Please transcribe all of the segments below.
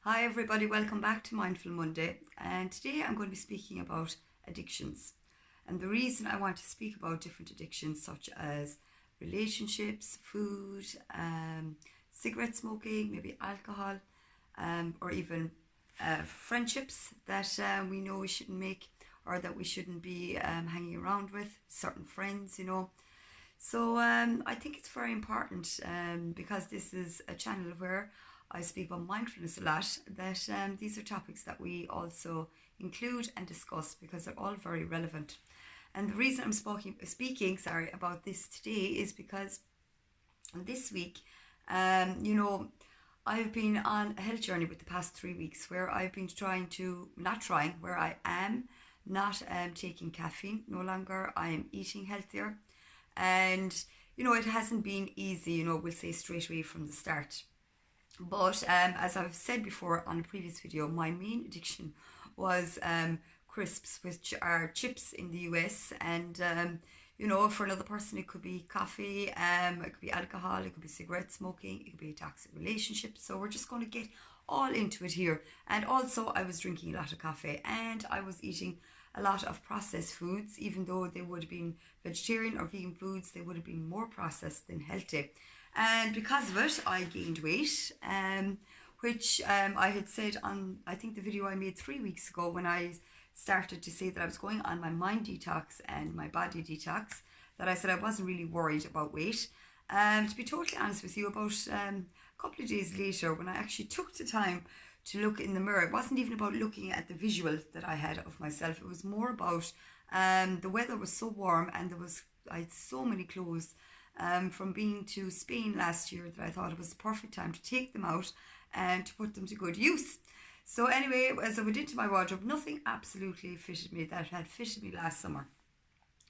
Hi everybody, welcome back to Mindful Monday. And today I'm going to be speaking about addictions. And the reason I want to speak about different addictions such as relationships, food, cigarette smoking, maybe alcohol, or even friendships that we know we shouldn't make or that we shouldn't be hanging around with, certain friends. So I think it's very important because this is a channel where I speak about mindfulness a lot, that these are topics that we also include and discuss because they're all very relevant. And the reason I'm speaking about this today is because this week, I've been on a health journey with the past 3 weeks where I've been where I am not taking caffeine no longer. I am eating healthier. And, it hasn't been easy, we'll say straight away from the start. But as I've said before on a previous video, my main addiction was crisps, which are chips in the US. And, for another person, it could be coffee, it could be alcohol, it could be cigarette smoking, it could be a toxic relationship. So we're just going to get all into it here. And also, I was drinking a lot of coffee and I was eating a lot of processed foods, even though they would have been vegetarian or vegan foods, they would have been more processed than healthy. And because of it, I gained weight, which I had said on, I think, the video I made 3 weeks ago when I started to say that I was going on my mind detox and my body detox, that I said I wasn't really worried about weight. To be totally honest with you, about a couple of days later, when I actually took the time to look in the mirror, it wasn't even about looking at the visual that I had of myself. It was more about the weather was so warm and I had so many clothes from being to Spain last year that I thought it was the perfect time to take them out and to put them to good use. So anyway, as I went into my wardrobe, nothing absolutely fitted me that had fitted me last summer.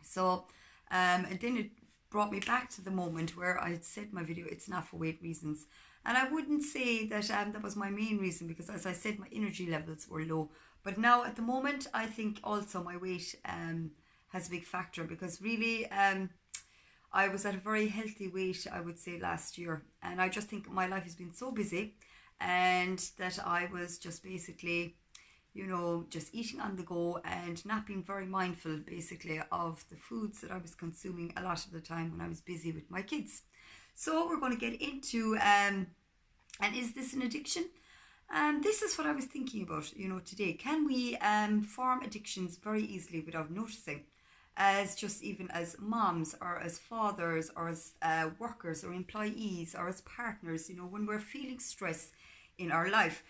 So and then it brought me back to the moment where I had said in my video, it's not for weight reasons. And I wouldn't say that that was my main reason because, as I said, my energy levels were low. But now at the moment, I think also my weight has a big factor because really I was at a very healthy weight, I would say, last year. And I just think my life has been so busy and that I was just basically, just eating on the go and not being very mindful, basically, of the foods that I was consuming a lot of the time when I was busy with my kids. So we're going to get into, and is this an addiction? This is what I was thinking about, today. Can we form addictions very easily without noticing? As just even as moms or as fathers or as workers or employees or as partners, when we're feeling stress in our life,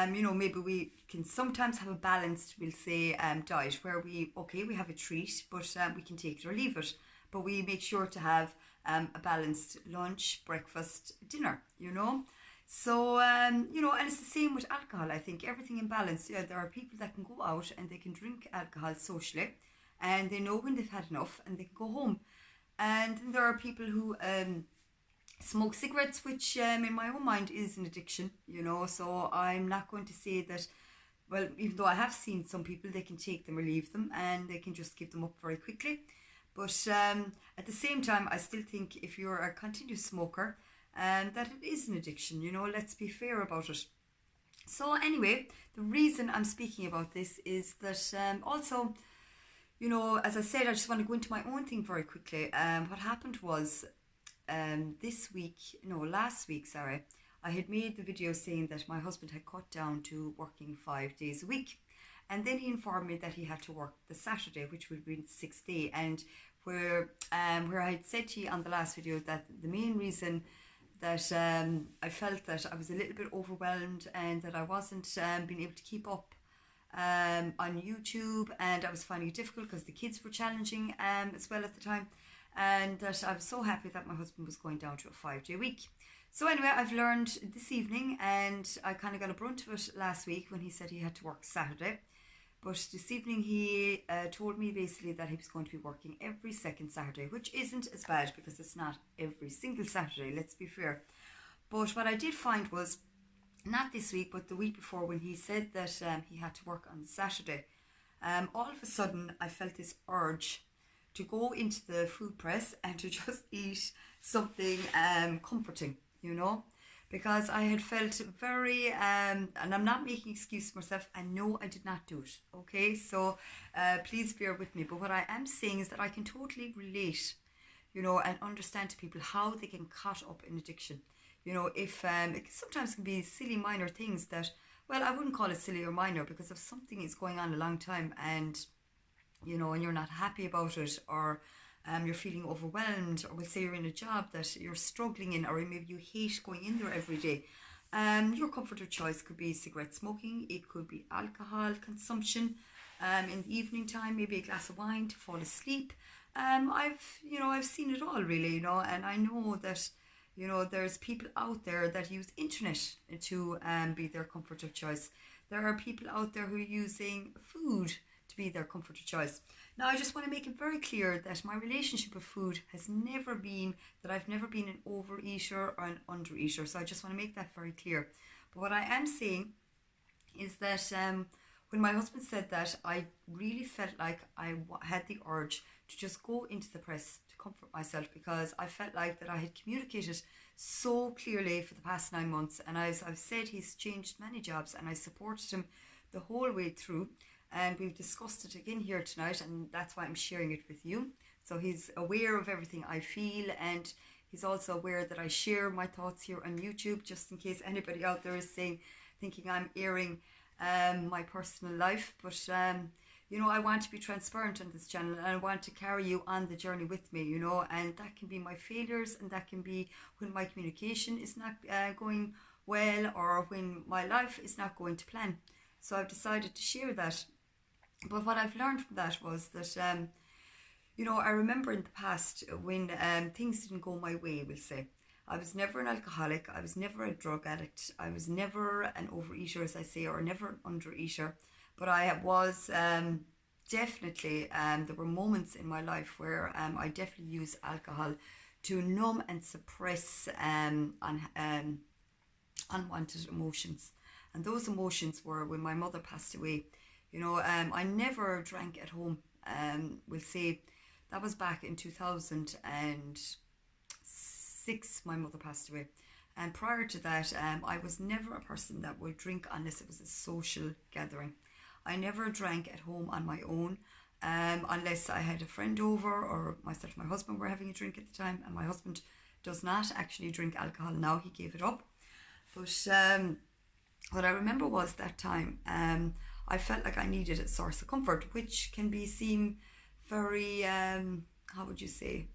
maybe we can sometimes have a balanced, we'll say, diet where we have a treat, but we can take it or leave it. But we make sure to have a balanced lunch, breakfast, dinner. So, and it's the same with alcohol. I think everything in balance. Yeah, there are people that can go out and they can drink alcohol socially and they know when they've had enough and they can go home. And then there are people who smoke cigarettes, which in my own mind is an addiction, so I'm not going to say that, well, even though I have seen some people, they can take them or leave them and they can just give them up very quickly. But at the same time, I still think if you're a continuous smoker, that it is an addiction, let's be fair about it. So anyway, the reason I'm speaking about this is that also, as I said, I just want to go into my own thing very quickly. What happened was last week, I had made the video saying that my husband had cut down to working 5 days a week. And then he informed me that he had to work the Saturday, which would be the 6th day. And where I had said to you on the last video that the main reason that I felt that I was a little bit overwhelmed and that I wasn't being able to keep up on YouTube, and I was finding it difficult because the kids were challenging as well at the time, and that I was so happy that my husband was going down to a 5-day week. So anyway, I've learned this evening, and I kind of got a brunt of it last week when he said he had to work Saturday. But this evening he told me basically that he was going to be working every second Saturday, which isn't as bad because it's not every single Saturday, let's be fair. But what I did find was, not this week, but the week before, when he said that he had to work on Saturday, all of a sudden I felt this urge to go into the food press and to just eat something comforting, because I had felt very, and I'm not making excuse for myself, and no, I did not do it. Okay, so please bear with me. But what I am saying is that I can totally relate, and understand to people how they can caught up in addiction. If it sometimes can be silly minor things that, well, I wouldn't call it silly or minor, because if something is going on a long time and and you're not happy about it, or you're feeling overwhelmed, or we'll say you're in a job that you're struggling in, or maybe you hate going in there every day. Your comfort of choice could be cigarette smoking, it could be alcohol consumption, in the evening time, maybe a glass of wine to fall asleep. I've seen it all really, and I know that there's people out there that use internet to be their comfort of choice. There are people out there who are using food to be their comfort of choice. Now, I just want to make it very clear that my relationship with food has never been that I've never been an overeater or an undereater. So I just want to make that very clear. But what I am saying is that when my husband said that, I really felt like I had the urge to just go into the press to comfort myself, because I felt like that I had communicated so clearly for the past 9 months. And as I've said, he's changed many jobs and I supported him the whole way through. And we've discussed it again here tonight, and that's why I'm sharing it with you. So he's aware of everything I feel, and he's also aware that I share my thoughts here on YouTube, just in case anybody out there is thinking I'm airing my personal life. But I want to be transparent on this channel, and I want to carry you on the journey with me, and that can be my failures, and that can be when my communication is not going well, or when my life is not going to plan. So I've decided to share that. But what I've learned from that was that, I remember in the past when things didn't go my way, we'll say. I was never an alcoholic, I was never a drug addict, I was never an overeater, as I say, or never an undereater. But I was definitely, there were moments in my life where I definitely used alcohol to numb and suppress unwanted emotions. And those emotions were when my mother passed away. I never drank at home. We'll say that was back in 2006, my mother passed away. And prior to that, I was never a person that would drink unless it was a social gathering. I never drank at home on my own, unless I had a friend over, or myself and my husband were having a drink at the time. And my husband does not actually drink alcohol now, he gave it up. But what I remember was that time, I felt like I needed a source of comfort, which can seem very, how would you say,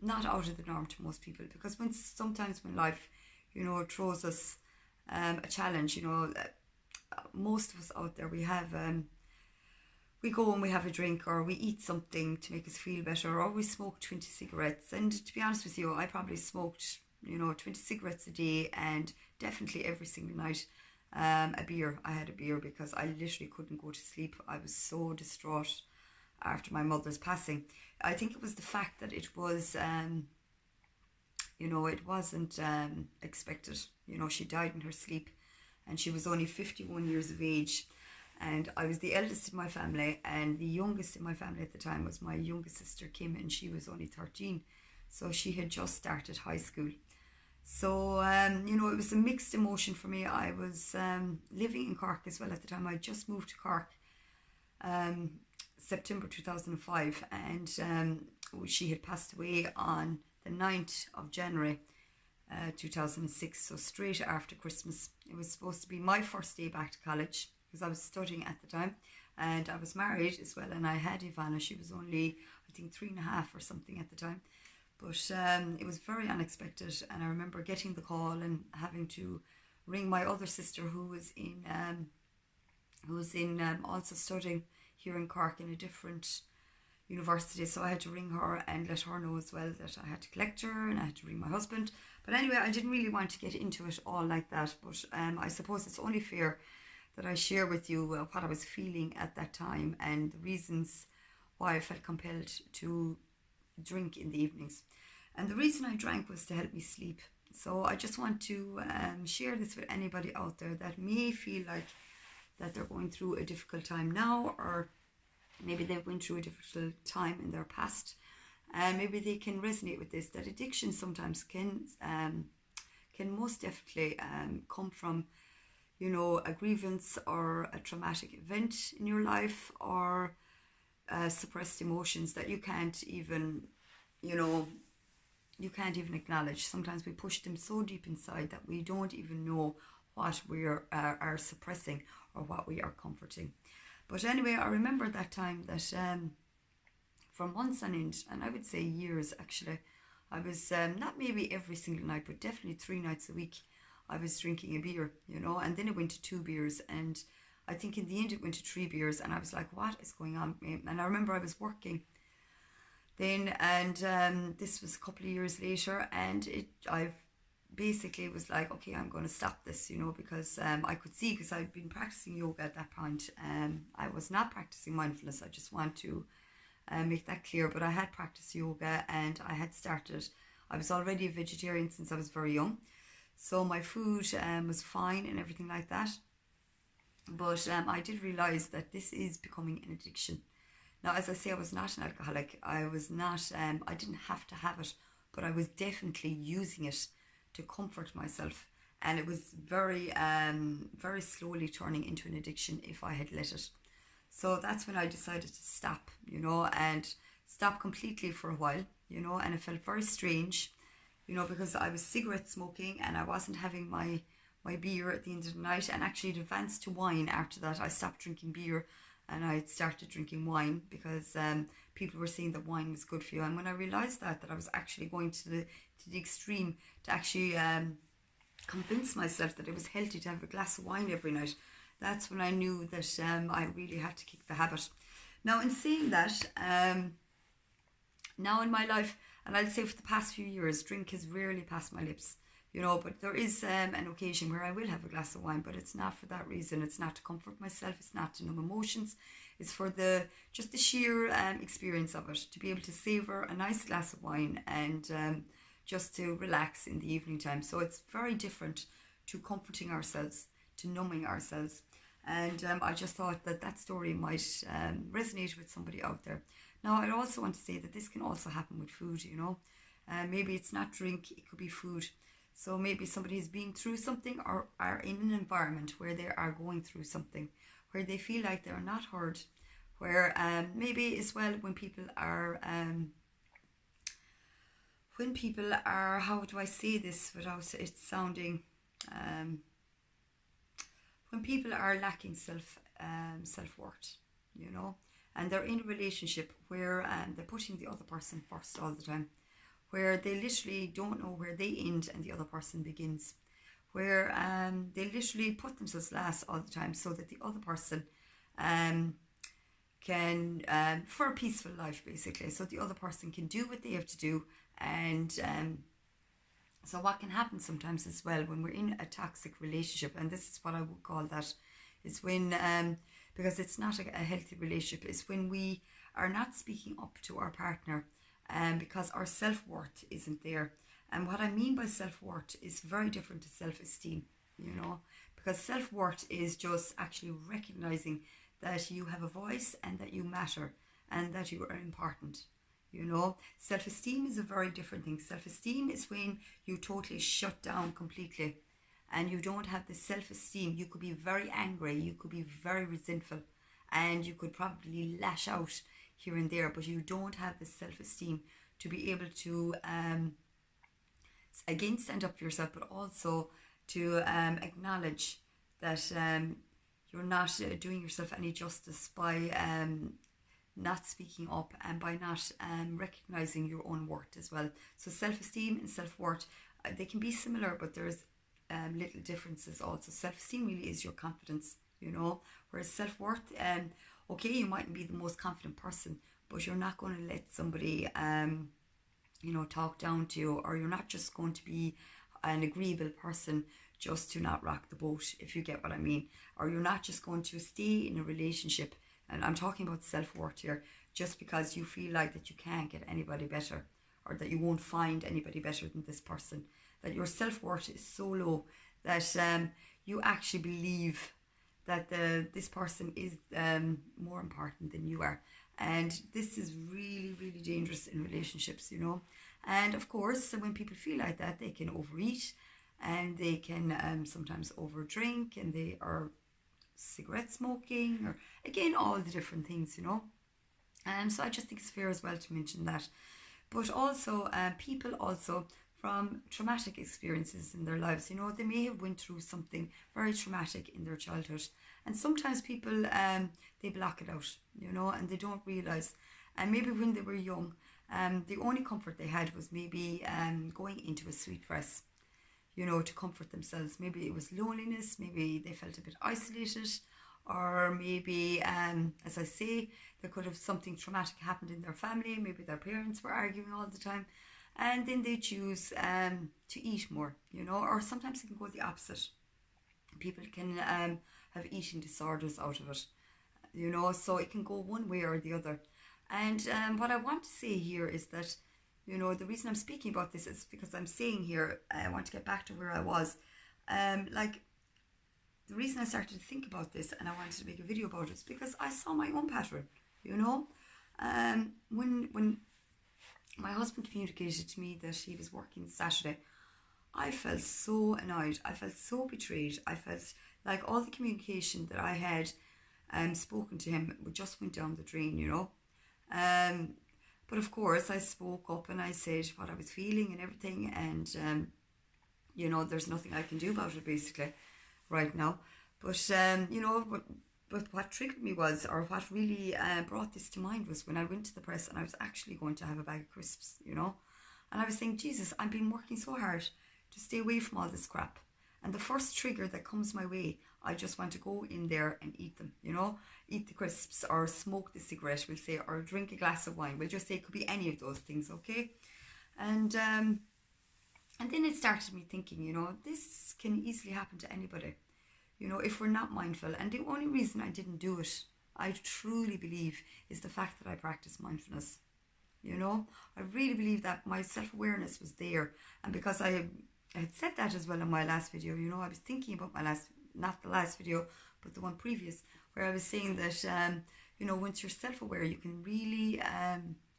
not out of the norm to most people. Because sometimes when life, throws us a challenge, most of us out there, we go and we have a drink, or we eat something to make us feel better, or we smoke 20 cigarettes. And to be honest with you, I probably smoked 20 cigarettes a day, and definitely every single night a beer. I had a beer because I literally couldn't go to sleep. I was so distraught after my mother's passing. I think it was the fact that it was, it wasn't expected. She died in her sleep, and she was only 51 years of age. And I was the eldest in my family, and the youngest in my family at the time was my youngest sister, Kim, and she was only 13. So she had just started high school. So, it was a mixed emotion for me. I was living in Cork as well at the time. I just moved to Cork September 2005, and she had passed away on the 9th of January 2006, so straight after Christmas. It was supposed to be my first day back to college, because I was studying at the time, and I was married as well, and I had Ivana. She was only, I think, 3.5 or something at the time. But it was very unexpected, and I remember getting the call and having to ring my other sister, who was also studying here in Cork in a different university. So I had to ring her and let her know as well that I had to collect her, and I had to ring my husband. But anyway, I didn't really want to get into it all like that. But I suppose it's only fair that I share with you what I was feeling at that time, and the reasons why I felt compelled to drink in the evenings. And the reason I drank was to help me sleep. So I just want to share this with anybody out there that may feel like that they're going through a difficult time now, or maybe they've went through a difficult time in their past. and maybe they can resonate with this, that addiction sometimes can most definitely come from, you know, a grievance or a traumatic event in your life, or suppressed emotions that you can't even, you know, you can't even acknowledge. Sometimes we push them so deep inside that we don't even know what we are suppressing or what we are comforting. But anyway, I remember that time that for months on end, and I would say years actually, I was not maybe every single night, but definitely 3 nights a week, I was drinking a beer, you know, and then it went to 2 beers, and I think in the end it went to 3 beers, and I was like, what is going on? And I remember I was working then, and this was a couple of years later, and I basically was like, okay, I'm going to stop this, you know, because I could see, because I'd been practicing yoga at that point. I was not practicing mindfulness. I just want to make that clear. But I had practiced yoga, and I had started. I was already a vegetarian since I was very young, so my food was fine and everything like that. But I did realize that this is becoming an addiction. Now, as I say, I was not an alcoholic. I was not. I didn't have to have it, but I was definitely using it to comfort myself, and it was very slowly turning into an addiction if I had let it. So that's when I decided to stop, you know, and stop completely for a while, you know, and it felt very strange, you know, because I was cigarette smoking and I wasn't having my beer at the end of the night, and actually it advanced to wine after that. I stopped drinking beer and I started drinking wine because people were saying that wine was good for you. And when I realised that I was actually going to the extreme to actually convince myself that it was healthy to have a glass of wine every night, that's when I knew that I really had to kick the habit. Now, in saying that, now in my life, and I'll say for the past few years, drink has rarely passed my lips, you know, but there is an occasion where I will have a glass of wine, but it's not for that reason. It's not to comfort myself, it's not to numb emotions, it's for just the sheer experience of it, to be able to savour a nice glass of wine and just to relax in the evening time. So it's very different to comforting ourselves, to numbing ourselves. And I just thought that story might resonate with somebody out there. Now, I also want to say that this can also happen with food, you know. Maybe it's not drink, it could be food. So maybe somebody has been through something or are in an environment where they are going through something, where they feel like they're not heard, where maybe as well when people are, how do I say this without it sounding, when people are lacking self-worth, you know, and they're in a relationship where they're putting the other person first all the time, where they literally don't know where they end and the other person begins, where they literally put themselves last all the time so that the other person can, for a peaceful life basically, so the other person can do what they have to do. And so what can happen sometimes as well when we're in a toxic relationship, and this is what I would call that, is when, because it's not a healthy relationship, is when we are not speaking up to our partner because our self-worth isn't there. And what I mean by self-worth is very different to self-esteem, you know, because self-worth is just actually recognizing that you have a voice and that you matter and that you are important. You know, self-esteem is a very different thing. Self-esteem is when you totally shut down completely and you don't have the self-esteem. You could be very angry, you could be very resentful, and you could probably lash out here and there, but you don't have the self-esteem to be able to again stand up for yourself, but also to acknowledge that you're not doing yourself any justice by not speaking up and by not recognizing your own worth as well. So self-esteem and self-worth, they can be similar, but there's little differences also. Self-esteem really is your confidence, you know, whereas self-worth, okay, you mightn't be the most confident person, but you're not going to let somebody you know, talk down to you, or you're not just going to be an agreeable person just to not rock the boat, if you get what I mean. Or you're not just going to stay in a relationship, and I'm talking about self-worth here, just because you feel like that you can't get anybody better, or that you won't find anybody better than this person. That your self-worth is so low that you actually believe that this person is more important than you are. And this is really, really dangerous in relationships, you know. And of course, when people feel like that, they can overeat and they can sometimes overdrink, and they are cigarette smoking, or again, all the different things, you know. So I just think it's fair as well to mention that. But also, people also from traumatic experiences in their lives, you know, they may have went through something very traumatic in their childhood, and sometimes people they block it out, you know, and they don't realize. And maybe when they were young, the only comfort they had was maybe going into a sweet dress, you know, to comfort themselves. Maybe it was loneliness, maybe they felt a bit isolated, or maybe, as I say, there could have something traumatic happened in their family. Maybe their parents were arguing all the time, and then they choose to eat more, you know, or sometimes it can go the opposite. People can have eating disorders out of it, you know, so it can go one way or the other. And what I want to say here is that, you know, the reason I'm speaking about this is because I'm saying here, I want to get back to where I was. Like, the reason I started to think about this and I wanted to make a video about it is because I saw my own pattern, you know. When my husband communicated to me that he was working Saturday, I felt so annoyed. I felt so betrayed. I felt like all the communication that I had spoken to him just went down the drain, you know. But of course, I spoke up and I said what I was feeling and everything, and you know, there's nothing I can do about it basically right now. But you know, but what triggered me was, or what really brought this to mind, was when I went to the press and I was actually going to have a bag of crisps, you know, and I was saying, Jesus, I've been working so hard to stay away from all this crap, and the first trigger that comes my way, I just want to go in there and eat them, you know, eat the crisps or smoke the cigarette, we'll say, or drink a glass of wine. We'll just say it could be any of those things, okay? And then it started me thinking, you know, this can easily happen to anybody, you know, if we're not mindful. And the only reason I didn't do it, I truly believe, is the fact that I practice mindfulness. You know, I really believe that my self-awareness was there. And because I had said that as well in my last video, you know, I was thinking about my last, not the last video, but the one previous, where I was saying that, you know, once you're self-aware, you can really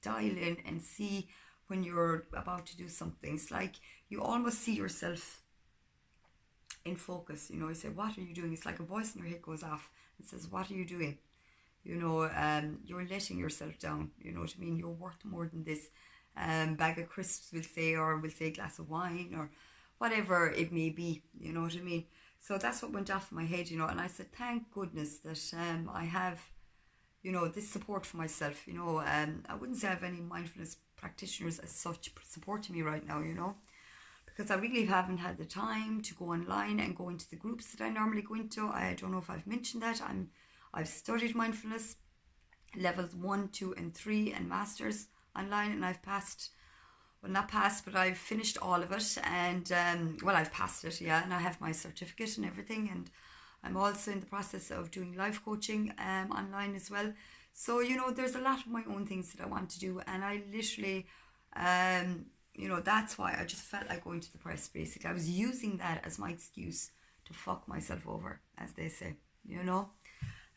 dial in and see when you're about to do something. It's like you almost see yourself in focus, you know. You say, what are you doing? It's like a voice in your head goes off and says, what are you doing? You know, you're letting yourself down, you know what I mean? You're worth more than this bag of crisps, we'll say, or we'll say a glass of wine, or whatever it may be, you know what I mean? So that's what went off in my head, you know, and I said, thank goodness that I have, you know, this support for myself, you know. I wouldn't say I have any mindfulness practitioners as such supporting me right now, you know, because I really haven't had the time to go online and go into the groups that I normally go into. I don't know if I've mentioned that. I've studied mindfulness levels 1, 2 and 3 and masters online, and I've passed, well, not passed, but I've finished all of it, and well, I've passed it, yeah, and I have my certificate and everything, and I'm also in the process of doing life coaching online as well. So, you know, there's a lot of my own things that I want to do, and I literally you know, that's why I just felt like going to the press, basically. I was using that as my excuse to fuck myself over, as they say, you know.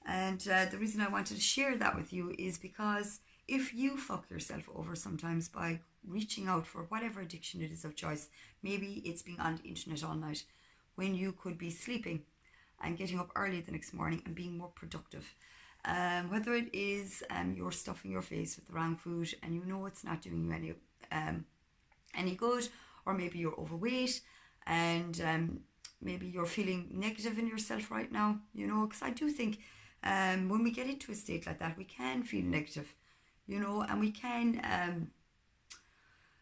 And the reason I wanted to share that with you is because if you fuck yourself over sometimes by reaching out for whatever addiction it is of choice, maybe it's being on the internet all night when you could be sleeping and getting up early the next morning and being more productive. Whether it is you're stuffing your face with the wrong food and you know it's not doing you any good, or maybe you're overweight and maybe you're feeling negative in yourself right now, you know, because I do think when we get into a state like that, we can feel negative, you know, and we can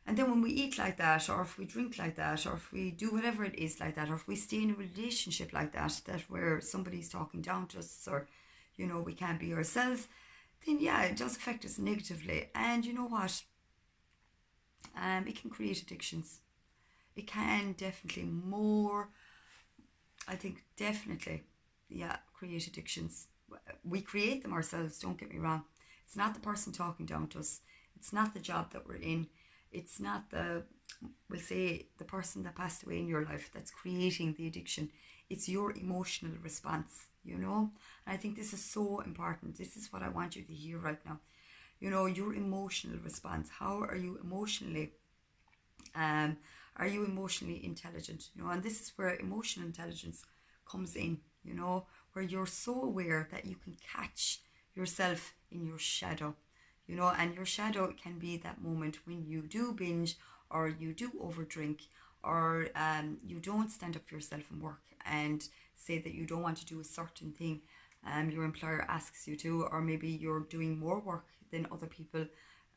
and then when we eat like that, or if we drink like that, or if we do whatever it is like that, or if we stay in a relationship like that, that where somebody's talking down to us, or, you know, we can't be ourselves, then yeah, it does affect us negatively. And you know what? It can create addictions. It can definitely create addictions. We create them ourselves, don't get me wrong. It's not the person talking down to us. It's not the job that we're in. It's not we'll say, the person that passed away in your life that's creating the addiction. It's your emotional response, you know. And I think this is so important. This is what I want you to hear right now. You know, your emotional response. How are you emotionally? Um, are you emotionally intelligent? You know, and this is where emotional intelligence comes in. You know, where you're so aware that you can catch yourself in your shadow. You know, and your shadow can be that moment when you do binge, or you do overdrink, or you don't stand up for yourself in work and say that you don't want to do a certain thing your employer asks you to, or maybe you're doing more work than other people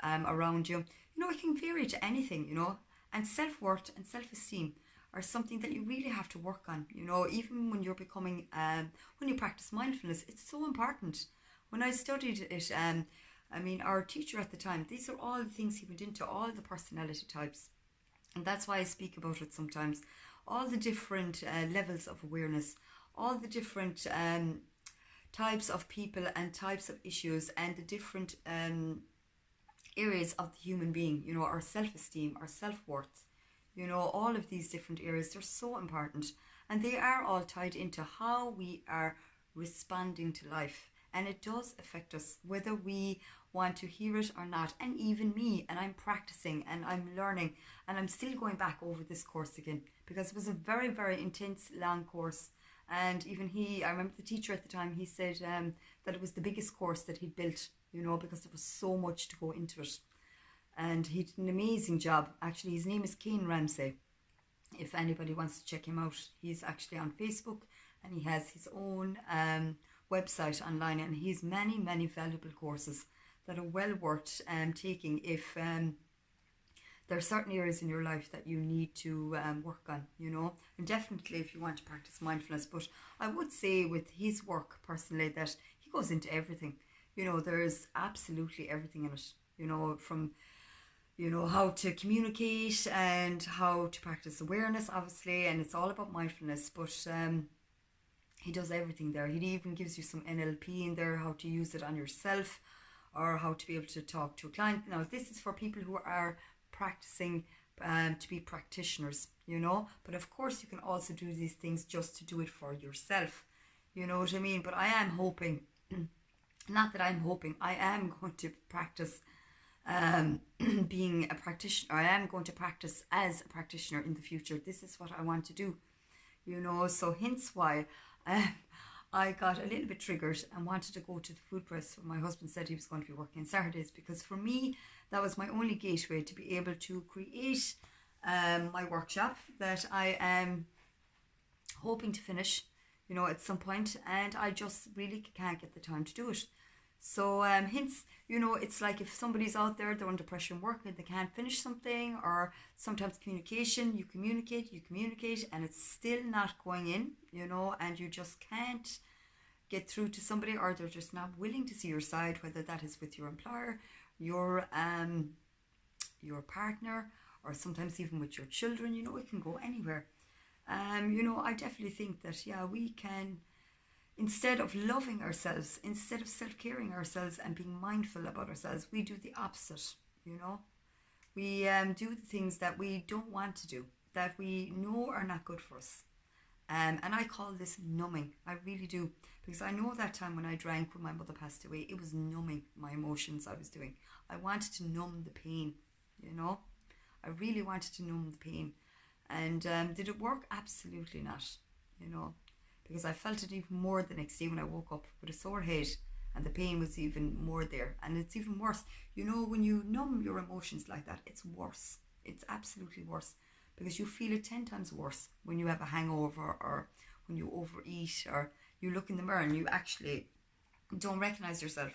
around you. You know, it can vary to anything, you know, and self-worth and self-esteem are something that you really have to work on. You know, even when you're becoming when you practice mindfulness, it's so important. When I studied it, I mean, our teacher at the time, these are all the things he went into, all the personality types, and that's why I speak about it sometimes. All the different levels of awareness, all the different types of people and types of issues, and the different areas of the human being, you know, our self esteem, our self worth, you know, all of these different areas, they're so important. And they are all tied into how we are responding to life. And it does affect us, whether we want to hear it or not. And even me, and I'm practicing and I'm learning, and I'm still going back over this course again because it was a very, very intense, long course. And even he, I remember the teacher at the time, he said that it was the biggest course that he'd built, you know, because there was so much to go into it. And he did an amazing job. Actually, his name is Kane Ramsey. If anybody wants to check him out, he's actually on Facebook, and he has his own website online, and he has many, many valuable courses that are well worth taking if there are certain areas in your life that you need to work on, you know, and definitely if you want to practice mindfulness. But I would say with his work personally that he goes into everything. You know, there's absolutely everything in it, you know, from, you know, how to communicate and how to practice awareness, obviously, and it's all about mindfulness. But he does everything there. He even gives you some NLP in there, how to use it on yourself, or how to be able to talk to a client. Now, this is for people who are practicing to be practitioners, you know. But of course, you can also do these things just to do it for yourself. You know what I mean? But I am hoping, not that I'm hoping, I am going to practice being a practitioner. I am going to practice as a practitioner in the future. This is what I want to do, you know. So hence why I got a little bit triggered and wanted to go to the food press when my husband said he was going to be working on Saturdays, because for me that was my only gateway to be able to create my workshop that I am hoping to finish, you know, at some point, and I just really can't get the time to do it. So hence, you know, it's like if somebody's out there, they're under pressure in work and they can't finish something, or sometimes communication, you communicate, and it's still not going in, you know, and you just can't get through to somebody, or they're just not willing to see your side, whether that is with your employer, your partner, or sometimes even with your children. You know, it can go anywhere. You know, I definitely think that, yeah, we can, instead of loving ourselves, instead of self-caring ourselves and being mindful about ourselves, we do the opposite, you know. We do the things that we don't want to do, that we know are not good for us. And I call this numbing. I really do. Because I know that time when I drank when my mother passed away, it was numbing my emotions I was doing. I wanted to numb the pain, you know. I really wanted to numb the pain. And did it work? Absolutely not, you know. Because I felt it even more the next day when I woke up with a sore head, and the pain was even more there. And it's even worse. You know, when you numb your emotions like that, it's worse. It's absolutely worse, because you feel it 10 times worse when you have a hangover, or when you overeat, or you look in the mirror and you actually don't recognize yourself.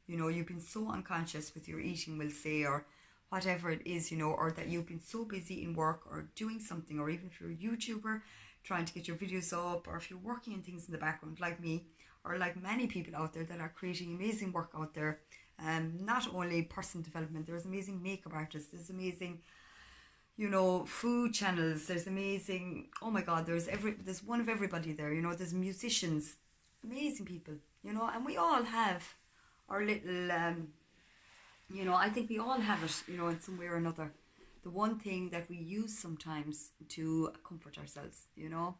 You know, you've been so unconscious with your eating, we'll say, or whatever it is, you know, or that you've been so busy in work or doing something, or even if you're a YouTuber trying to get your videos up, or if you're working on things in the background like me, or like many people out there that are creating amazing work out there. Not only personal development, there's amazing makeup artists, there's amazing, you know, food channels, there's amazing, oh my god, there's one of everybody there, you know, there's musicians, amazing people, you know, and we all have our little you know, I think we all have it, you know, in some way or another, the one thing that we use sometimes to comfort ourselves, you know.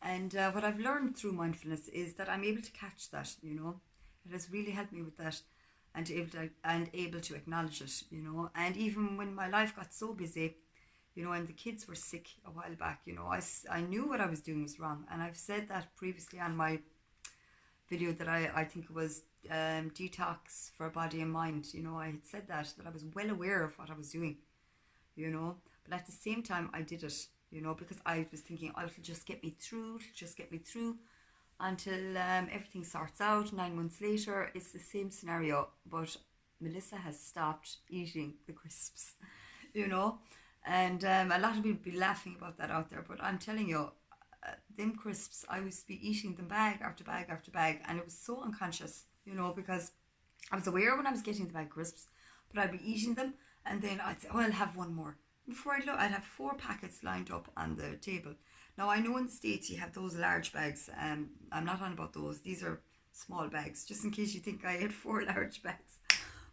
And what I've learned through mindfulness is that I'm able to catch that, you know. It has really helped me with that. and able to acknowledge it, you know. And even when my life got so busy, you know, and the kids were sick a while back, you know, I knew what I was doing was wrong. And I've said that previously on my video that I think it was detox for body and mind. You know, I had said that I was well aware of what I was doing, you know, but at the same time I did it, you know, because I was thinking, oh, it'll just get me through, until everything sorts out. 9 months later, it's the same scenario, but Melissa has stopped eating the crisps, you know, and a lot of people be laughing about that out there, but I'm telling you, them crisps, I used to be eating them bag after bag after bag, and it was so unconscious, you know, because I was aware when I was getting the bag of crisps, but I'd be eating them, and then I'd say, oh, I'll have one more. Before I look, I'd have 4 packets lined up on the table. Now, I know in the States you have those large bags. I'm not on about those. These are small bags, just in case you think I had 4 large bags.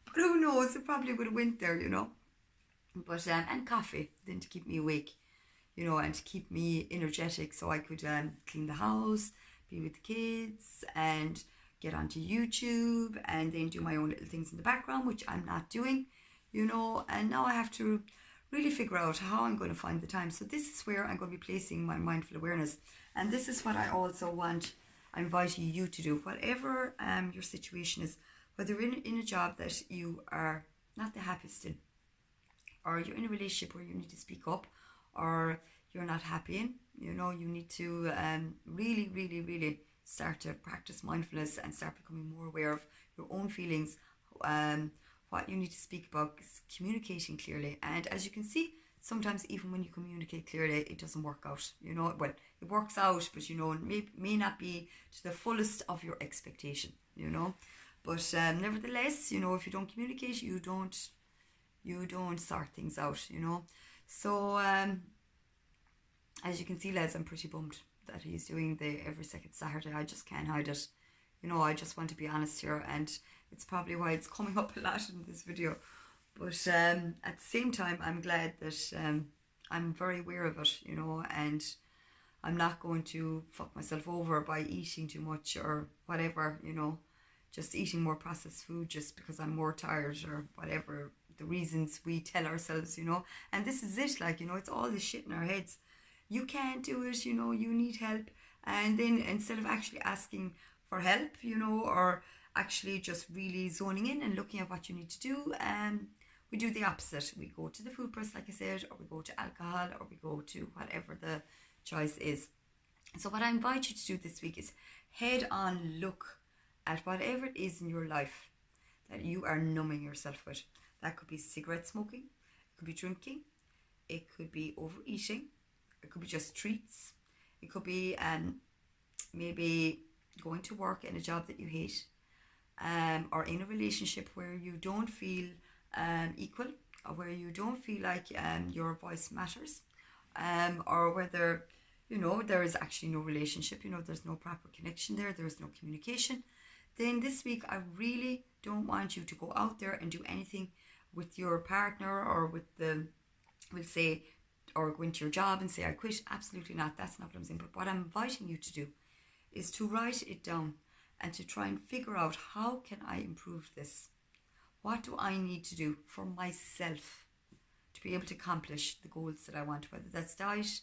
But who knows, it probably would have went there, you know. But and coffee, then to keep me awake, you know, and to keep me energetic, so I could clean the house, be with the kids, and get onto YouTube, and then do my own little things in the background, which I'm not doing, you know. And now I have to really figure out how I'm going to find the time. So this is where I'm going to be placing my mindful awareness, and this is what I also want. I'm inviting you to do, whatever your situation is, whether you're in a job that you are not the happiest in, or you're in a relationship where you need to speak up, or you're not happy in, you know, you need to really, really, really start to practice mindfulness and start becoming more aware of your own feelings, what you need to speak about, communicating clearly. And as you can see, sometimes even when you communicate clearly, it doesn't work out, you know. Well, it works out, but you know, it may not be to the fullest of your expectation, you know. But nevertheless, you know, if you don't communicate, you don't sort things out, you know. So as you can see, lads, I'm pretty bummed that he's doing the every second Saturday. I just can't hide it, you know. I just want to be honest here, and it's probably why it's coming up a lot in this video. But at the same time, I'm glad that I'm very aware of it, you know, and I'm not going to fuck myself over by eating too much or whatever, you know, just eating more processed food just because I'm more tired or whatever the reasons we tell ourselves, you know. And this is it, like, you know, it's all this shit in our heads. You can't do it, you know, you need help. And then instead of actually asking for help, you know, or actually just really zoning in and looking at what you need to do, we do the opposite. We go to the food press, like I said, or we go to alcohol, or we go to whatever the choice is. So what I invite you to do this week is head on look at whatever it is in your life that you are numbing yourself with. That could be cigarette smoking, it could be drinking, it could be overeating, it could be just treats, it could be maybe going to work in a job that you hate, or in a relationship where you don't feel equal, or where you don't feel like your voice matters, or whether, you know, there is actually no relationship, you know, there's no proper connection there's no communication. Then this week I really don't want you to go out there and do anything with your partner, or with we'll say, or go into your job and say I quit. Absolutely not. That's not what I'm saying. But what I'm inviting you to do is to write it down and to try and figure out, how can I improve this? What do I need to do for myself to be able to accomplish the goals that I want, whether that's diet,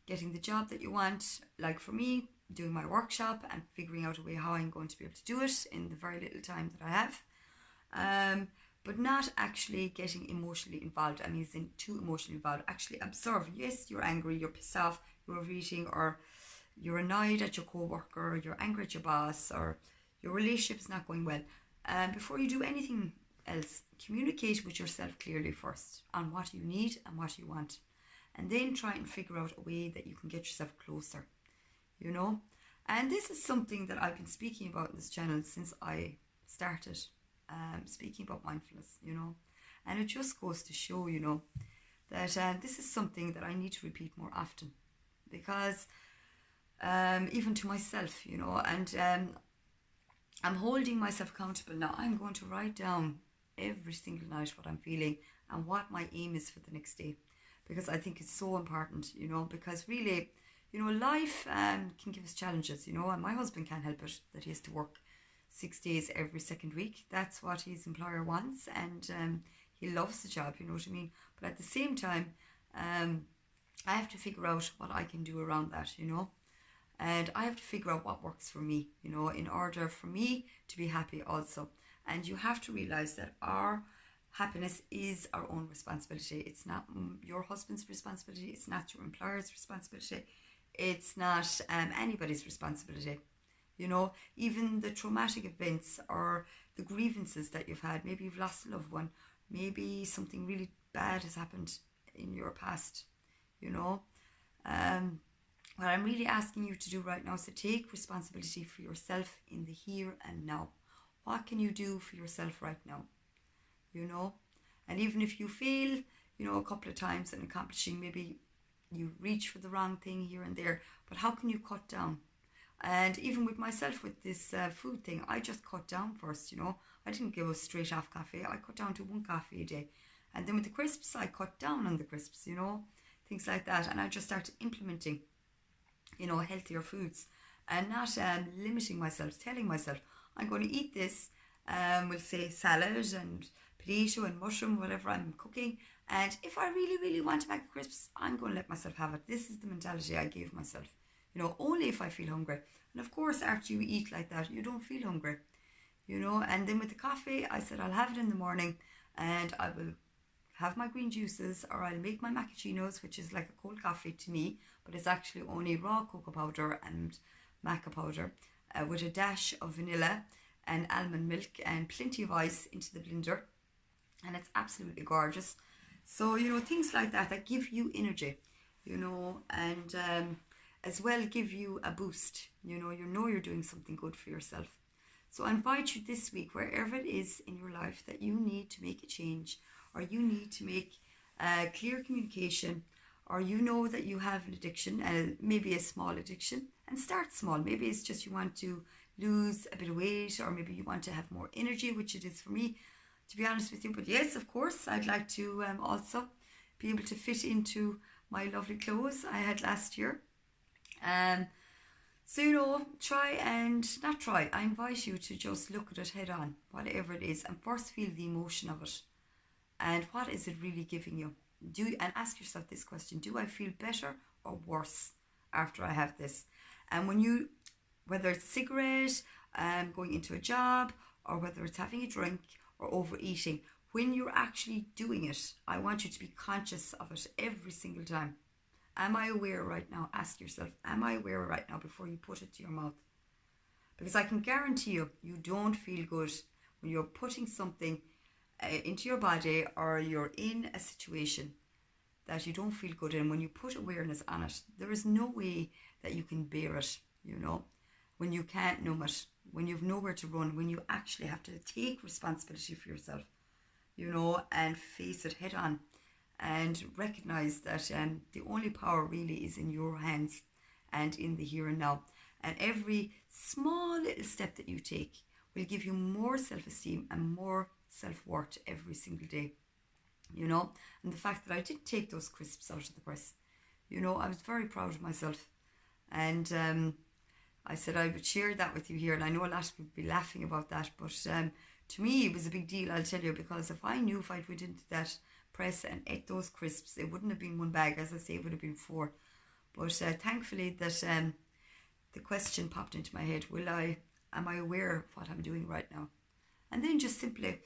getting the job that you want, like for me, doing my workshop and figuring out a way how I'm going to be able to do it in the very little time that I have, but not actually getting emotionally involved. I mean, isn't too emotionally involved. Actually observe. Yes, you're angry, you're pissed off, you're overeating, or you're annoyed at your co-worker, or you're angry at your boss, or your relationship is not going well. Before you do anything else, communicate with yourself clearly first on what you need and what you want, and then try and figure out a way that you can get yourself closer, you know. And this is something that I've been speaking about in this channel since I started speaking about mindfulness, you know. And it just goes to show, you know, that this is something that I need to repeat more often, because even to myself, you know, and I'm holding myself accountable now. I'm going to write down every single night what I'm feeling and what my aim is for the next day, because I think it's so important, you know, because really, you know, life can give us challenges, you know, and my husband can't help it that he has to work 6 days every second week. That's what his employer wants, and he loves the job, you know what I mean? But at the same time, I have to figure out what I can do around that, you know? And I have to figure out what works for me, you know, in order for me to be happy also. And you have to realize that our happiness is our own responsibility. It's not your husband's responsibility. It's not your employer's responsibility. It's not anybody's responsibility. You know, even the traumatic events or the grievances that you've had, maybe you've lost a loved one, maybe something really bad has happened in your past, you know. What I'm really asking you to do right now is to take responsibility for yourself in the here and now. What can you do for yourself right now? You know, and even if you fail, you know, a couple of times in accomplishing, maybe you reach for the wrong thing here and there, but how can you cut down? And even with myself, with this food thing, I just cut down first, you know. I didn't go straight off coffee. I cut down to 1 coffee a day. And then with the crisps, I cut down on the crisps, you know, things like that. And I just started implementing, you know, healthier foods and not limiting myself, telling myself, I'm going to eat this, we'll say salad and potato and mushroom, whatever I'm cooking. And if I really, really want a bag of crisps, I'm going to let myself have it. This is the mentality I gave myself. You know, only if I feel hungry. And of course, after you eat like that, you don't feel hungry, you know. And then with the coffee, I said I'll have it in the morning and I will have my green juices, or I'll make my macchiatos, which is like a cold coffee to me, but it's actually only raw cocoa powder and maca powder with a dash of vanilla and almond milk and plenty of ice into the blender. And it's absolutely gorgeous. So, you know, things like that that give you energy, you know, and as well give you a boost. You know you're doing something good for yourself. So I invite you this week, wherever it is in your life that you need to make a change, or you need to make clear communication, or you know that you have an addiction, maybe a small addiction, and start small. Maybe it's just you want to lose a bit of weight, or maybe you want to have more energy, which it is for me, to be honest with you. But yes, of course, I'd like to also be able to fit into my lovely clothes I had last year. So, you know, I invite you to just look at it head on, whatever it is, and first feel the emotion of it. And what is it really giving you? And ask yourself this question: do I feel better or worse after I have this? And whether it's a cigarette, going into a job, or whether it's having a drink or overeating, when you're actually doing it, I want you to be conscious of it every single time. Am I aware right now? Ask yourself, am I aware right now, before you put it to your mouth? Because I can guarantee you don't feel good when you're putting something into your body, or you're in a situation that you don't feel good in. When you put awareness on it, there is no way that you can bear it, you know, when you can't numb it, when you've nowhere to run, when you actually have to take responsibility for yourself, you know, and face it head on. And recognize that the only power really is in your hands and in the here and now. And every small little step that you take will give you more self-esteem and more self-worth every single day, you know. And the fact that I did take those crisps out of the press, you know, I was very proud of myself. And I said I would share that with you here. And I know a lot of people would be laughing about that, but to me it was a big deal, I'll tell you, because if I went into that press and ate those crisps, it wouldn't have been 1 bag, as I say, it would have been 4. But thankfully that the question popped into my head: am I aware of what I'm doing right now? And then just simply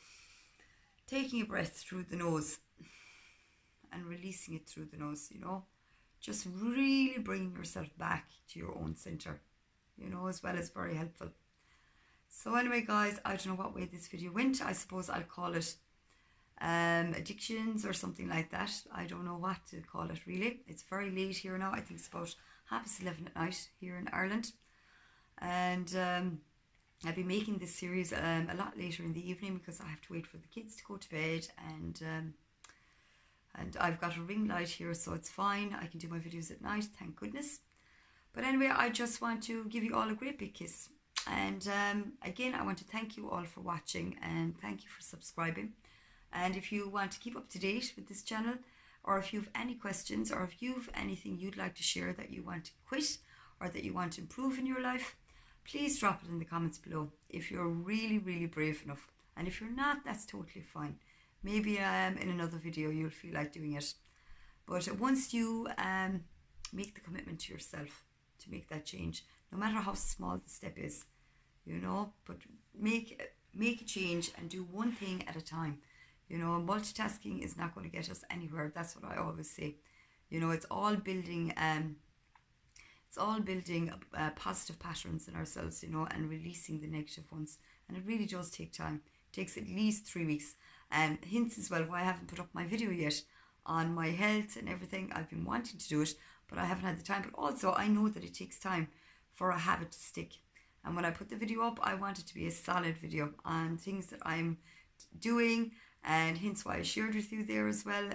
taking a breath through the nose and releasing it through the nose, you know, just really bringing yourself back to your own center, you know, as well, as very helpful. So anyway, guys, I don't know what way this video went. I suppose I'll call it addictions or something like that. I don't know what to call it really. It's very late here now. I think it's about 11:30 at night here in Ireland, and I'll be making this series a lot later in the evening, because I have to wait for the kids to go to bed, and I've got a ring light here, so it's fine. I can do my videos at night, thank goodness. But anyway, I just want to give you all a great big kiss, and again, I want to thank you all for watching, and thank you for subscribing. And if you want to keep up to date with this channel, or if you have any questions, or if you have anything you'd like to share that you want to quit or that you want to improve in your life, please drop it in the comments below if you're really, really brave enough. And if you're not, that's totally fine. Maybe in another video you'll feel like doing it. But once you make the commitment to yourself to make that change, no matter how small the step is, you know, but make a change and do one thing at a time. You know, multitasking is not going to get us anywhere. That's what I always say. You know, it's all building positive patterns in ourselves, you know, and releasing the negative ones. And it really does take time. It takes at least 3 weeks. And hints as well why I haven't put up my video yet on my health and everything. I've been wanting to do it, but I haven't had the time. But also I know that it takes time for a habit to stick. And when I put the video up, I want it to be a solid video on things that I'm doing, and hence why I shared with you there as well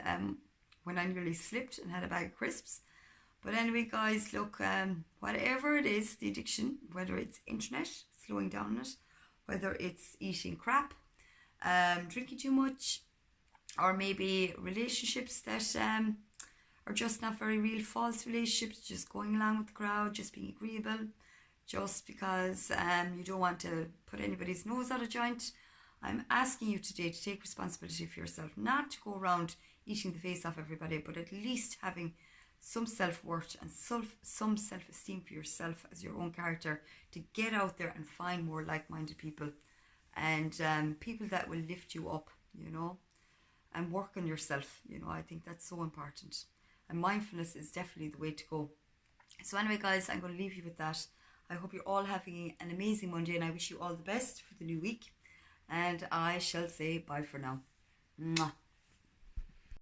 when I nearly slipped and had a bag of crisps. But anyway, guys, look, whatever it is, the addiction, whether it's internet, slowing down it, whether it's eating crap, drinking too much, or maybe relationships that are just not very real, false relationships, just going along with the crowd, just being agreeable, just because you don't want to put anybody's nose out of joint. I'm asking you today to take responsibility for yourself, not to go around eating the face off everybody, but at least having some self-worth and some self-esteem for yourself as your own character, to get out there and find more like-minded people and people that will lift you up, you know, and work on yourself. You know, I think that's so important, and mindfulness is definitely the way to go. So anyway, guys, I'm going to leave you with that. I hope you're all having an amazing Monday, and I wish you all the best for the new week, and I shall say bye for now. Mwah.